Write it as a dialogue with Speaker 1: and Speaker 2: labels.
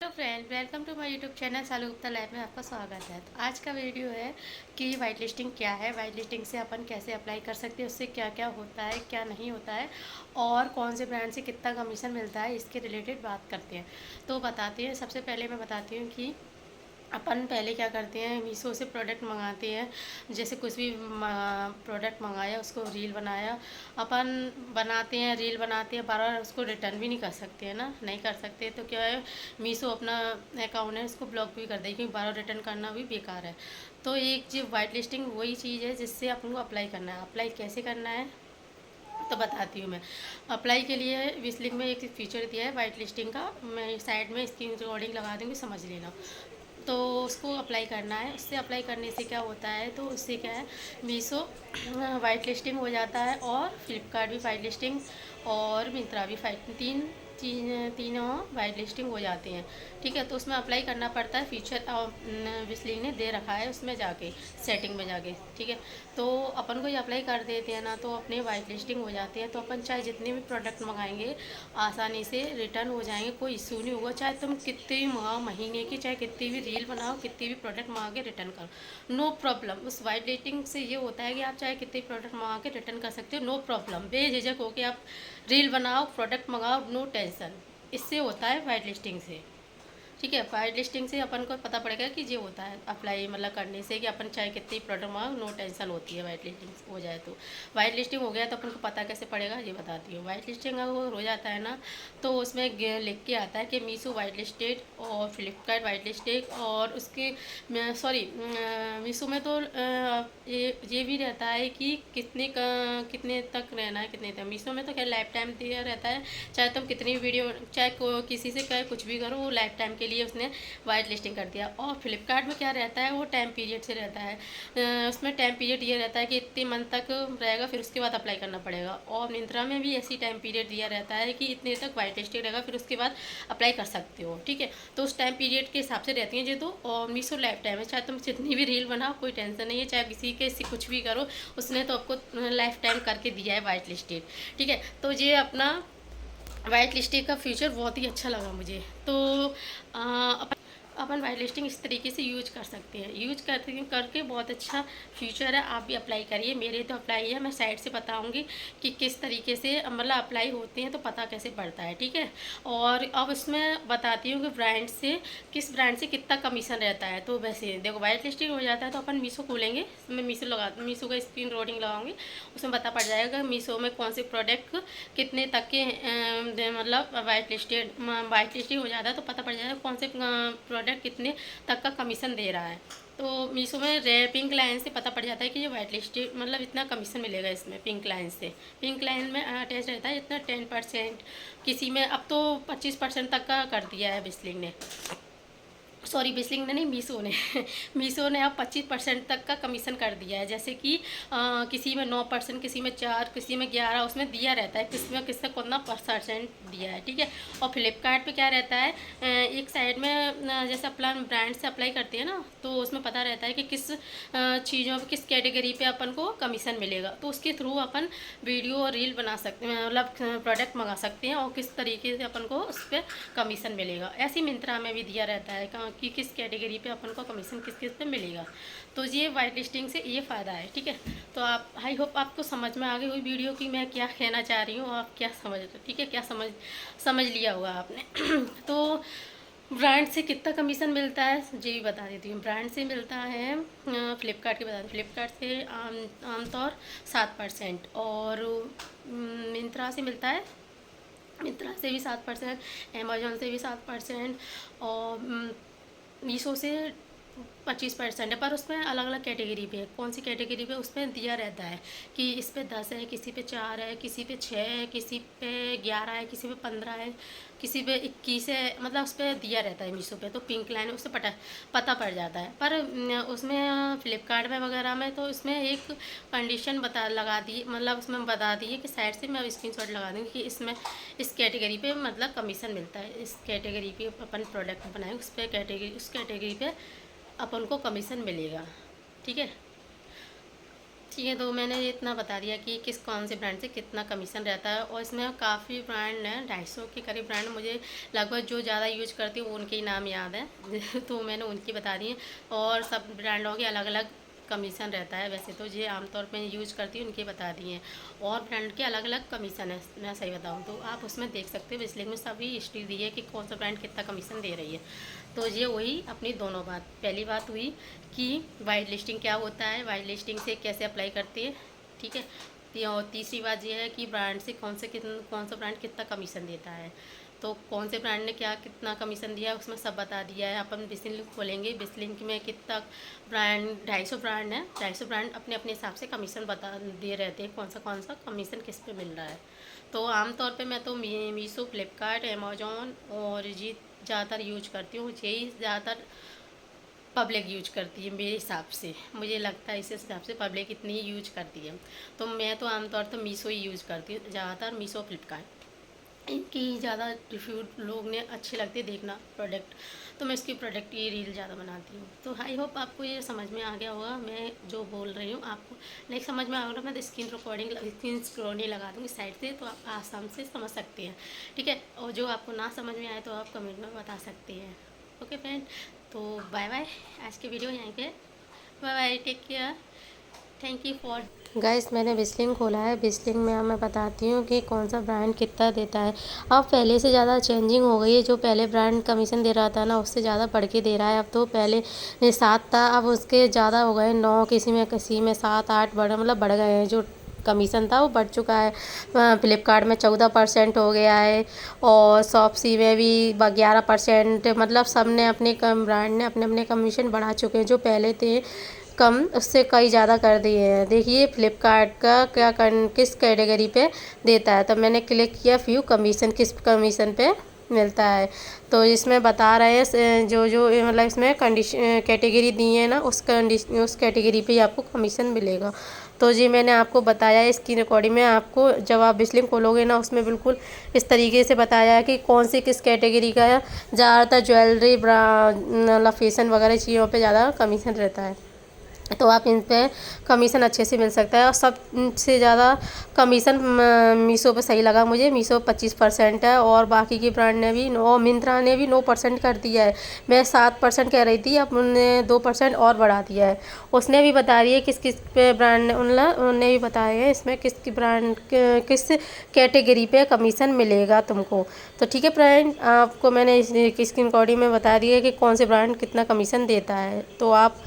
Speaker 1: Hello friend, welcome to my YouTube channel Salu Gupta live में आपका स्वागत है। तो आज का वीडियो है कि वाइट लिस्टिंग क्या है, वाइट लिस्टिंग से अपन कैसे अप्लाई कर सकते हैं, उससे क्या क्या होता है, क्या नहीं होता है और कौन से ब्रांड से कितना कमीशन मिलता है, इसके रिलेटेड बात करते हैं। तो बताते हैं, सबसे पहले मैं बताती हूँ कि अपन पहले क्या करते हैं, मीशो से प्रोडक्ट मंगाते हैं। जैसे कुछ भी प्रोडक्ट मंगाया, उसको रील बनाया, अपन बनाते हैं, रील बनाते हैं, बार बार उसको रिटर्न भी नहीं कर सकते हैं ना, नहीं कर सकते तो क्या है, मीशो अपना अकाउंट है उसको ब्लॉक भी कर देगी, क्योंकि बार बार रिटर्न करना भी बेकार है। तो एक जो वाइट लिस्टिंग वही चीज़ है जिससे अपन को अप्लाई करना है। अप्लाई कैसे करना है तो बताती हूँ मैं। अप्लाई के लिए विस्लिंग में एक फीचर दिया है वाइट लिस्टिंग का, मैं साइड में इसकी रिकॉर्डिंग लगा दूँगी, समझ लेना। तो उसको अप्लाई करना है। उससे अप्लाई करने से क्या होता है, तो उससे क्या है, मीशो वाइट लिस्टिंग हो जाता है और फ्लिपकार्ट भी वाइट लिस्टिंग और मिंत्रा भी तीनों वाइट लिस्टिंग हो जाते हैं। ठीक है, तो उसमें अप्लाई करना पड़ता है। फीचर विस्लिंग ने दे रखा है उसमें जाके, सेटिंग में जाके। ठीक है, तो अपन को ये अप्लाई कर देते हैं ना, तो अपने वाइट लिस्टिंग हो जाती है। तो अपन चाहे जितने भी प्रोडक्ट मंगाएंगे आसानी से रिटर्न हो जाएंगे, कोई इशू नहीं होगा। चाहे तुम कितने भी मंगाओ महीने की, चाहे कितनी भी रील बनाओ, कितनी भी प्रोडक्ट मंगा के रिटर्न करो, नो प्रॉब्लम। उस वाइट रेटिंग से ये होता है कि आप चाहे कितने प्रोडक्ट मंगा के रिटर्न कर सकते हो, नो प्रॉब्लम। बेझिझक होकर आप रील बनाओ, प्रोडक्ट मंगाओ, नो टेंशन। इससे होता है वाइट लिस्टिंग से। ठीक है, वाइट लिस्टिंग से अपन को पता पड़ेगा कि ये होता है अप्लाई, मतलब करने से कि अपन चाहे कितनी प्रोडक्ट मंगाओ, नो टेंशन होती है वाइट लिस्टिंग हो जाए तो। वाइट लिस्टिंग हो गया तो अपन को पता कैसे पड़ेगा ये बताती हूँ। वाइट लिस्टिंग अगर हो जाता है ना, तो उसमें लिख के आता है कि मीशो वाइट लिस्टेड और फ्लिपकार्ट वाइट लिस्टेड, और उसके सॉरी मीशो में तो ये भी रहता है कि कितने तक रहना है, कितने तक। मीशो में तो क्या लाइफ टाइम दिया रहता है, चाहे तुम कितनी वीडियो, चाहे किसी से कहे कुछ भी करो, वो लाइफ टाइम के लिए उसने वाइट लिस्टिंग कर दिया। और फ्लिपकार्ट में क्या रहता है, वो टाइम पीरियड से रहता है। उसमें टाइम पीरियड ये रहता है कि इतने मंथ तक रहेगा, फिर उसके बाद अप्लाई करना पड़ेगा। और मिंत्रा में भी ऐसी टाइम पीरियड दिया रहता है कि इतने तक वाइट लिस्टेड रहेगा, फिर उसके बाद अप्लाई कर सकते हो। ठीक है, तो उस टाइम पीरियड के हिसाब से रहती हैं ये दो। और मीशो लाइफ टाइम है, चाहे तुम जितनी भी रील बनाओ कोई टेंशन नहीं है, चाहे किसी के कुछ भी करो, उसने तो आपको लाइफ टाइम करके दिया है वाइट लिस्टेड। ठीक है, तो ये अपना वाइट लिस्टिंग का फीचर बहुत ही अच्छा लगा मुझे। तो अपन वाइट लिस्टिंग इस तरीके से यूज कर सकते हैं, यूज करते करके बहुत अच्छा फीचर है। आप भी अप्लाई करिए, मेरे तो अप्लाई है, मैं साइड से बताऊंगी कि किस तरीके से मतलब अप्लाई होते हैं, तो पता कैसे पड़ता है। ठीक है, और अब इसमें बताती हूँ कि ब्रांड से, किस ब्रांड से कितना कमीशन रहता है। तो वैसे देखो, वाइट लिस्टिंग हो जाता है तो अपन मीशो खोलेंगे, मैं मीशो का स्क्रीन रिकॉर्डिंग लगाऊंगी, उसमें पता पड़ जाएगा मीशो में कौन से प्रोडक्ट कितने तक के मतलब वाइट लिस्टेड हो जाता है, तो पता पड़ जाएगा कौन से प्रोडक्ट कितने तक का कमीशन दे रहा है। तो मीशो में पिंक लाइन से पता पड़ जाता है कि ये वाइट लिस्टेड, मतलब इतना कमीशन मिलेगा इसमें। पिंक लाइन से, पिंक लाइन में अटैच रहता है इतना 10%, किसी में अब तो 25% तक का कर दिया है बिस्लिंग ने, सॉरी बिस्लिंग ने नहीं, मीशो ने मीशो ने अब 25% तक का कमीशन कर दिया है। जैसे कि किसी में 9%, किसी में 4, किसी में 11, उसमें दिया रहता है किसमें कितना परसेंट दिया है। ठीक है, और फ्लिपकार्ट पे क्या रहता है, एक साइड में जैसे अपना ब्रांड से अप्लाई करते हैं ना, तो उसमें पता रहता है कि किस चीज़ों पर, किस कैटेगरी पे अपन को कमीशन मिलेगा, तो उसके थ्रू अपन वीडियो और रील बना सकते हैं, मतलब प्रोडक्ट मंगा सकते हैं, और किस तरीके से अपन को उस पर कमीशन मिलेगा। ऐसी मिंत्रा में भी दिया रहता है कि किस कैटेगरी पे अपन को कमीशन किस किस पे मिलेगा। तो ये वाइट लिस्टिंग से ये फ़ायदा है। ठीक है, तो आप, आई होप आपको समझ में आ गई हुई वीडियो की मैं क्या कहना चाह रही हूँ, आप क्या समझ रहे हो। ठीक है, क्या समझ लिया होगा आपने तो ब्रांड से कितना कमीशन मिलता है ये भी बता देती हूँ। ब्रांड से मिलता है, फ्लिपकार्ट के बता दें, फ्लिपकार्ट से आमतौर 7%, और मिंत्रा से मिलता है, मिंत्रा से भी 7%, अमेजोन से भी 7%, और मीशो से 25% है। पर उसमें अलग अलग कैटेगरी पे है, कौन सी कैटेगरी पे उसमें दिया रहता है कि इस पे 10 है, किसी पे 4 है, किसी पे 6 है, किसी पे 11 है, किसी पे 15 है, किसी पे 21 है, मतलब उस पर दिया रहता है मीशो पे। तो पिंक लाइन उससे पता पड़ जाता है। पर उसमें फ्लिपकार्ट में वगैरह में तो इसमें एक कंडीशन लगा दी, मतलब उसमें बता दी है कि साइड से मैं स्क्रीनशॉट लगा दूँगी कि इसमें इस कैटेगरी पे मतलब कमीशन मिलता है, इस कैटेगरी पे अपन प्रोडक्ट बनाए उस पर उस कैटेगरी पे अपन को कमीशन मिलेगा। ठीक है, ये तो मैंने इतना बता दिया कि किस कौन से ब्रांड से कितना कमीशन रहता है। और इसमें काफ़ी ब्रांड हैं, 250 के करीब ब्रांड मुझे लगभग जो ज़्यादा यूज करती हूँ उनके ही नाम याद है तो मैंने उनकी बता दी है। और सब ब्रांडों के अलग अलग कमीशन रहता है। वैसे तो ये आमतौर पे यूज करती हूँ उनके बता दिए हैं। और ब्रांड के अलग अलग कमीशन है, मैं सही बताऊँ तो आप उसमें देख सकते हो। इसलिए में सभी हिस्ट्री दी है कि कौन सा ब्रांड कितना कमीशन दे रही है। तो ये वही अपनी दोनों बात, पहली बात हुई कि वाइट लिस्टिंग क्या होता है, वाइट लिस्टिंग से कैसे अप्लाई करती है, ठीक है। और तीसरी बात ये है कि ब्रांड से कौन सा ब्रांड कितना कमीशन देता है। तो कौन से ब्रांड ने क्या कितना कमीशन दिया है उसमें सब बता दिया है। अपन बिजलिंक खोलेंगे, बिजलिंक में कितना ब्रांड, 250 ब्रांड है, 250 ब्रांड अपने अपने हिसाब से कमीशन बता दे रहते हैं, कौन सा कमीशन किस पे मिल रहा है। तो आमतौर पे मैं तो मीशो, फ्लिपकार्ट, अमेजोन और जी ज़्यादातर यूज करती हूँ। यही ज़्यादातर पब्लिक यूज करती है मेरे हिसाब से, मुझे लगता है इस हिसाब से पब्लिक इतनी यूज करती है। तो मैं तो आमतौर पर मीशो ही यूज़ करती हूँ ज़्यादातर, मीशो, फ्लिपकार्ट, इनकी ज़्यादा रिव्यू लोग ने अच्छे लगते देखना प्रोडक्ट, तो मैं इसकी प्रोडक्ट की रील ज़्यादा बनाती हूँ। तो आई होप आपको ये समझ में आ गया होगा मैं जो बोल रही हूँ। आपको नहीं समझ में आ रहा, मैं तो स्क्रीन स्क्रोलिंग लगा दूँगी साइड से, तो आप आसानी से समझ सकते हैं, ठीक है। और जो आपको ना समझ में आए तो आप कमेंट में बता सकते हैं। ओके फ्रेंड, तो बाय बाय, आज की वीडियो यहीं पे, bye bye, take care, thank you for guys. मैंने बिस्लिंग खोला है, बिस्लिंग में अब मैं बताती हूँ कि कौन सा ब्रांड कितना देता है। अब पहले से ज़्यादा चेंजिंग हो गई है, जो पहले ब्रांड कमीशन दे रहा था ना उससे ज़्यादा बढ़ के दे रहा है। अब तो पहले 7 था, अब उसके ज़्यादा हो गए 9, किसी में 7 8 बढ़ गए हैं। जो कमीशन था वो बढ़ चुका है। फ्लिपकार्ट में 14% हो गया है और शॉपसी में भी 11%। मतलब सब ने अपने ब्रांड ने अपने अपने कमीशन बढ़ा चुके हैं। जो पहले थे कम, उससे कई ज़्यादा कर दिए हैं। देखिए फ्लिपकार्ट का किस कैटेगरी पे देता है, तो मैंने क्लिक किया व्यू कमीशन, किस कमीशन पे मिलता है। तो इसमें बता रहे हैं जो जो मतलब इसमें कंडीशन कैटेगरी दी है ना, उस कैटेगरी पे ही आपको कमीशन मिलेगा। तो जी मैंने आपको बताया इसकी रिकॉर्डिंग में, आपको जब आप बिस्लिंग खोलोगे ना उसमें बिल्कुल इस तरीके से बताया है कि कौन सी किस कैटेगरी का है। ज़्यादातर ज्वेलरी, मतलब फैशन वगैरह चीज़ों पे ज़्यादा कमीशन रहता है, तो आप इन पे कमीशन अच्छे से मिल सकता है। और सबसे ज़्यादा कमीशन मीशो पे सही लगा मुझे, मीशो 25% है। और बाकी की ब्रांड ने भी, और मिंत्रा ने भी 9% कर दिया है। मैं 7% कह रही थी, अब उन्होंने 2% और बढ़ा दिया है। उसने भी बता दिया किस किस पे ब्रांड ने, उन्होंने भी बताया है इसमें किस ब्रांड किस कैटेगरी पे कमीशन मिलेगा तुमको। तो ठीक है फ्रेंड, आपको मैंने इसकी रिकॉर्डिंग में बता दिया कि कौन से ब्रांड कितना कमीशन देता है। तो आप